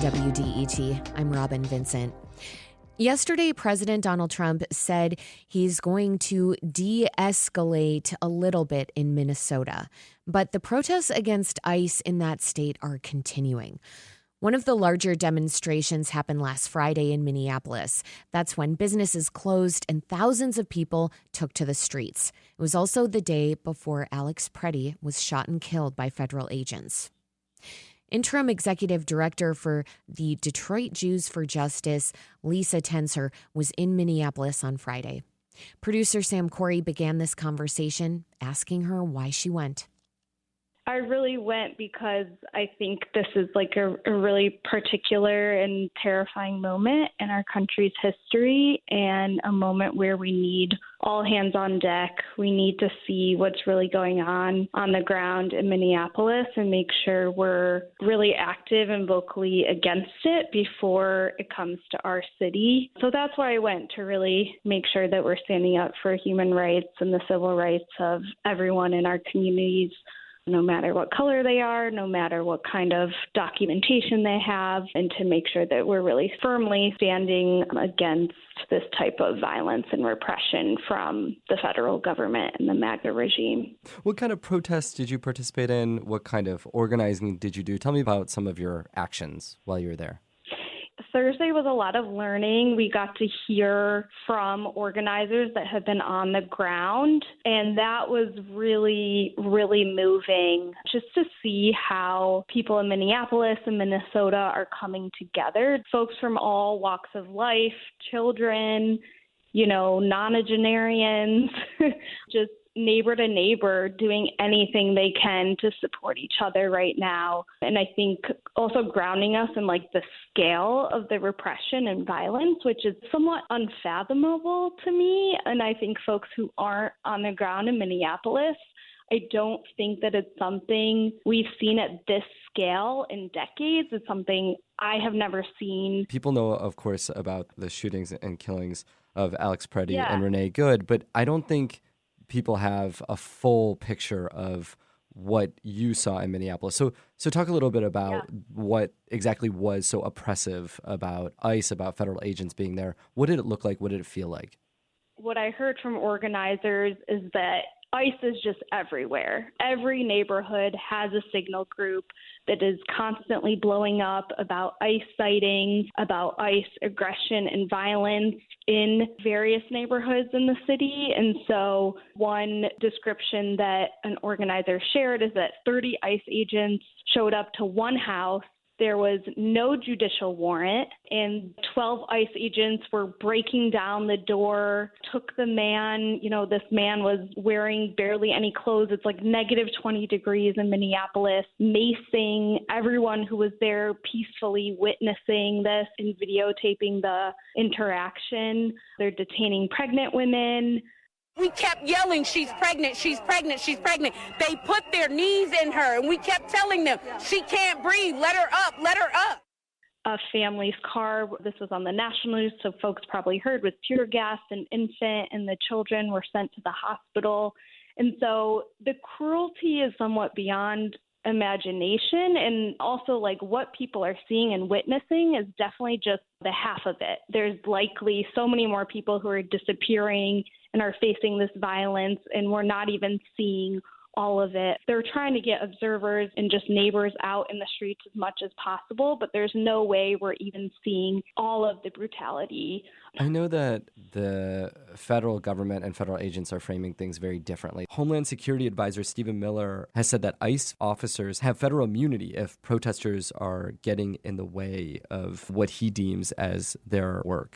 WDET. I'm Robin Vincent. Yesterday, President Donald Trump said he's going to de-escalate a little bit in Minnesota, but the protests against ICE in that state are continuing. One of the larger demonstrations happened last Friday in Minneapolis. That's when businesses closed and thousands of people took to the streets. It was also the day before Alex Pretti was shot and killed by federal agents. Interim Executive Director for the Detroit Jews for Justice, Lisa Tenser, was in Minneapolis on Friday. Producer Sam Corey began this conversation asking her why she went. I really went because I think this is like a really particular and terrifying moment in our country's history, and a moment where we need all hands on deck. We need to see what's really going on the ground in Minneapolis and make sure we're really active and vocally against it before it comes to our city. So that's why I went, to really make sure that we're standing up for human rights and the civil rights of everyone in our communities, no matter what color they are, no matter what kind of documentation they have, and to make sure that we're really firmly standing against this type of violence and repression from the federal government and the MAGA regime. What kind of protests did you participate in? What kind of organizing did you do? Tell me about some of your actions while you were there. Thursday was a lot of learning. We got to hear from organizers that have been on the ground, and that was really, really moving, just to see how people in Minneapolis and Minnesota are coming together. Folks from all walks of life, children, nonagenarians, just neighbor to neighbor, doing anything they can to support each other right now. And I think also grounding us in the scale of the repression and violence, which is somewhat unfathomable to me. And I think folks who aren't on the ground in Minneapolis, I don't think that it's something we've seen at this scale in decades. It's something I have never seen. People know, of course, about the shootings and killings of Alex Pretti and Renee Good, but I don't think people have a full picture of what you saw in Minneapolis. So talk a little bit about what exactly was so oppressive about ICE, about federal agents being there. What did it look like? What did it feel like? What I heard from organizers is that ICE is just everywhere. Every neighborhood has a signal group that is constantly blowing up about ICE sightings, about ICE aggression and violence in various neighborhoods in the city. And so one description that an organizer shared is that 30 ICE agents showed up to one house. There was no judicial warrant, and 12 ICE agents were breaking down the door, took the man. This man was wearing barely any clothes. It's like negative 20 degrees in Minneapolis, macing everyone who was there, peacefully witnessing this and videotaping the interaction. They're detaining pregnant women. We kept yelling, she's pregnant, she's pregnant, she's pregnant. They put their knees in her, and we kept telling them, she can't breathe, let her up, let her up. A family's car, this was on the national news, so folks probably heard, was tear gassed, an infant, and the children were sent to the hospital. And so the cruelty is somewhat beyond imagination, and also what people are seeing and witnessing is definitely just the half of it. There's likely so many more people who are disappearing and are facing this violence, and we're not even seeing all of it. They're trying to get observers and just neighbors out in the streets as much as possible, but there's no way we're even seeing all of the brutality. I know that the federal government and federal agents are framing things very differently. Homeland Security Advisor Stephen Miller has said that ICE officers have federal immunity if protesters are getting in the way of what he deems as their work.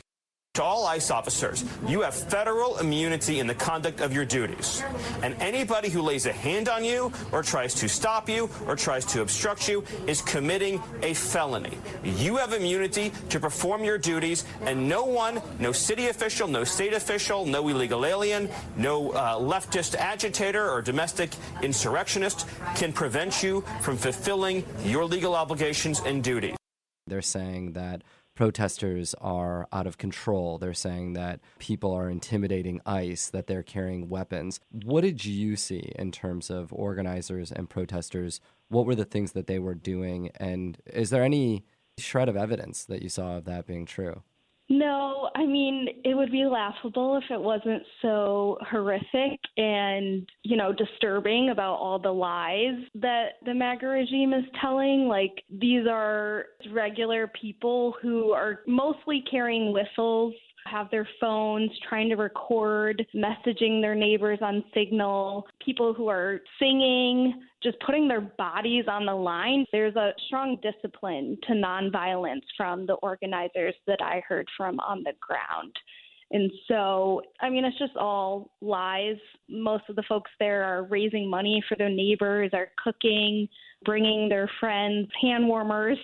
To all ICE officers, you have federal immunity in the conduct of your duties. And anybody who lays a hand on you or tries to stop you or tries to obstruct you is committing a felony. You have immunity to perform your duties, and no one, no city official, no state official, no illegal alien, no leftist agitator or domestic insurrectionist can prevent you from fulfilling your legal obligations and duties. They're saying that protesters are out of control. They're saying that people are intimidating ICE, that they're carrying weapons. What did you see in terms of organizers and protesters? What were the things that they were doing? And is there any shred of evidence that you saw of that being true? No, I mean, it would be laughable if it wasn't so horrific and, disturbing about all the lies that the MAGA regime is telling. Like, these are regular people who are mostly carrying whistles, have their phones, trying to record, messaging their neighbors on Signal, people who are singing, just putting their bodies on the line. There's a strong discipline to nonviolence from the organizers that I heard from on the ground. And so, it's just all lies. Most of the folks there are raising money for their neighbors, are cooking, bringing their friends hand warmers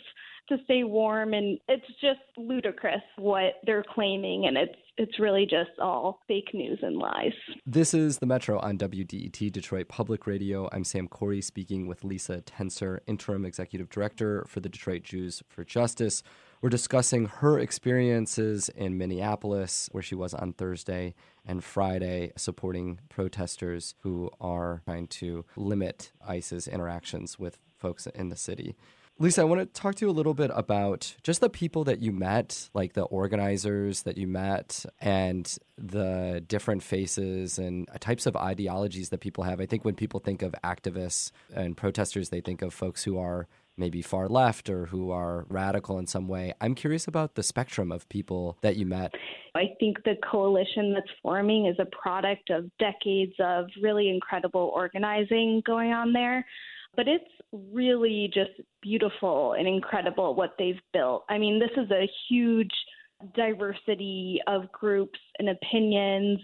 to stay warm, and it's just ludicrous what they're claiming, and it's really just all fake news and lies. This is The Metro on WDET Detroit Public Radio. I'm Sam Corey, speaking with Lisa Tenser, Interim Executive Director for the Detroit Jews for Justice. We're discussing her experiences in Minneapolis, where she was on Thursday and Friday, supporting protesters who are trying to limit ICE's interactions with folks in the city. Lisa, I want to talk to you a little bit about just the people that you met, like the organizers that you met, and the different faces and types of ideologies that people have. I think when people think of activists and protesters, they think of folks who are maybe far left or who are radical in some way. I'm curious about the spectrum of people that you met. I think the coalition that's forming is a product of decades of really incredible organizing going on there. But it's really just beautiful and incredible what they've built. This is a huge diversity of groups and opinions.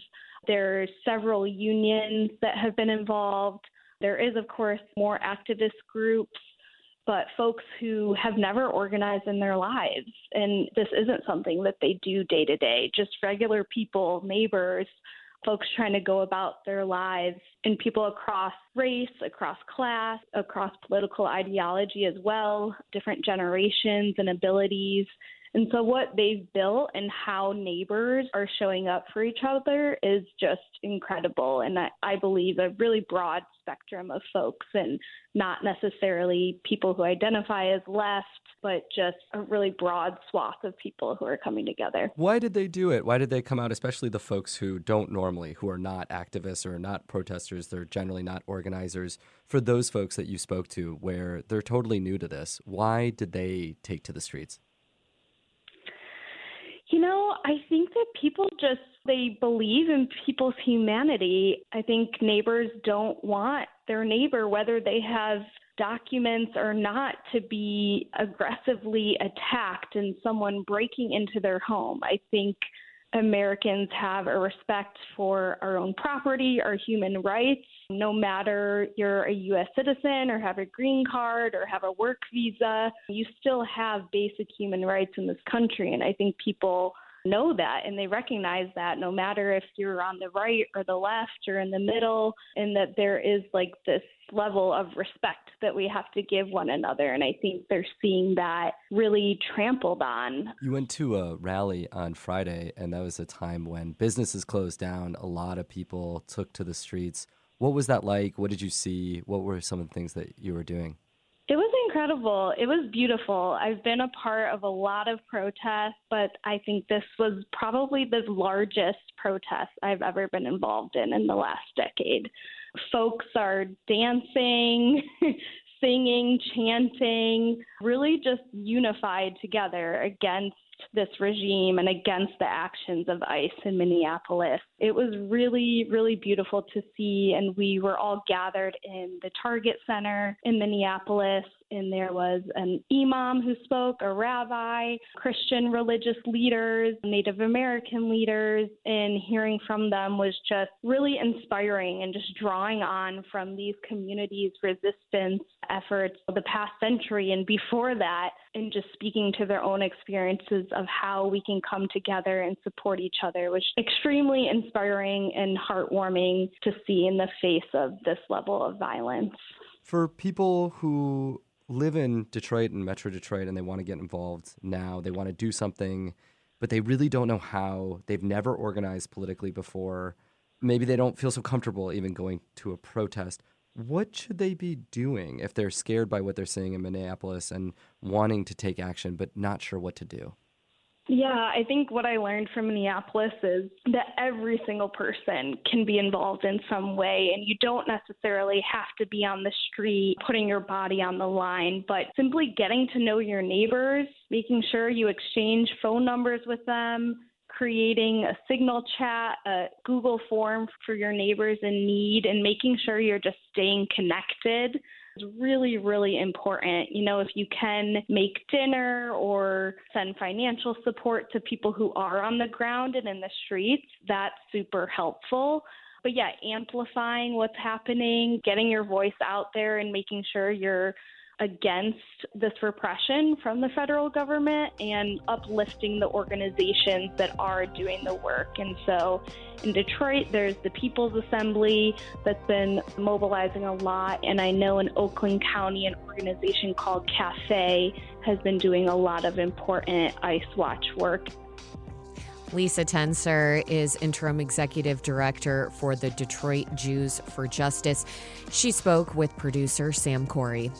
There are several unions that have been involved. There is, of course, more activist groups, but folks who have never organized in their lives. And this isn't something that they do day to day, just regular people, neighbors, folks trying to go about their lives, and people across race, across class, across political ideology as well, different generations and abilities. And so what they've built and how neighbors are showing up for each other is just incredible. And I believe a really broad spectrum of folks, and not necessarily people who identify as left, but just a really broad swath of people who are coming together. Why did they do it? Why did they come out, especially the folks who don't normally, who are not activists or not protesters, they're generally not organizers? For those folks that you spoke to where they're totally new to this, why did they take to the streets? I think that people they believe in people's humanity. I think neighbors don't want their neighbor, whether they have documents or not, to be aggressively attacked and someone breaking into their home. I think Americans have a respect for our own property, our human rights. No matter you're a U.S. citizen or have a green card or have a work visa, you still have basic human rights in this country. And I think people know that, and they recognize that, no matter if you're on the right or the left or in the middle, and that there is this level of respect that we have to give one another. And I think they're seeing that really trampled on. You went to a rally on Friday, and that was a time when businesses closed down. A lot of people took to the streets. What was that like? What did you see? What were some of the things that you were doing? It was incredible. It was beautiful. I've been a part of a lot of protests, but I think this was probably the largest protest I've ever been involved in the last decade. Folks are dancing, singing, chanting, really just unified together against this regime and against the actions of ICE in Minneapolis. It was really, really beautiful to see, and we were all gathered in the Target Center in Minneapolis, and there was an imam who spoke, a rabbi, Christian religious leaders, Native American leaders, and hearing from them was just really inspiring and just drawing on from these communities' resistance efforts of the past century and before that, and just speaking to their own experiences of how we can come together and support each other was extremely inspiring and heartwarming to see in the face of this level of violence. For people who live in Detroit and Metro Detroit and they want to get involved now, they want to do something, but they really don't know how. They've never organized politically before. Maybe they don't feel so comfortable even going to a protest. What should they be doing if they're scared by what they're seeing in Minneapolis and wanting to take action but not sure what to do? Yeah, I think what I learned from Minneapolis is that every single person can be involved in some way, and you don't necessarily have to be on the street putting your body on the line, but simply getting to know your neighbors, making sure you exchange phone numbers with them, creating a Signal chat, a Google form for your neighbors in need, and making sure you're just staying connected is really, really important. You know, if you can make dinner or send financial support to people who are on the ground and in the streets, that's super helpful. But yeah, amplifying what's happening, getting your voice out there and making sure you're against this repression from the federal government and uplifting the organizations that are doing the work. And so in Detroit, there's the People's Assembly that's been mobilizing a lot. And I know in Oakland County, an organization called CAFE has been doing a lot of important ICE Watch work. Lisa Tenser is interim executive director for the Detroit Jews for Justice. She spoke with producer Sam Corey.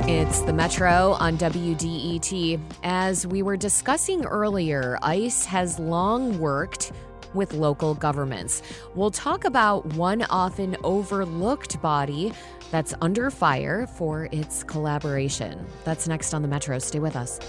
It's the Metro on WDET. As we were discussing earlier, ICE has long worked with local governments. We'll talk about one often overlooked body that's under fire for its collaboration. That's next on the Metro. Stay with us.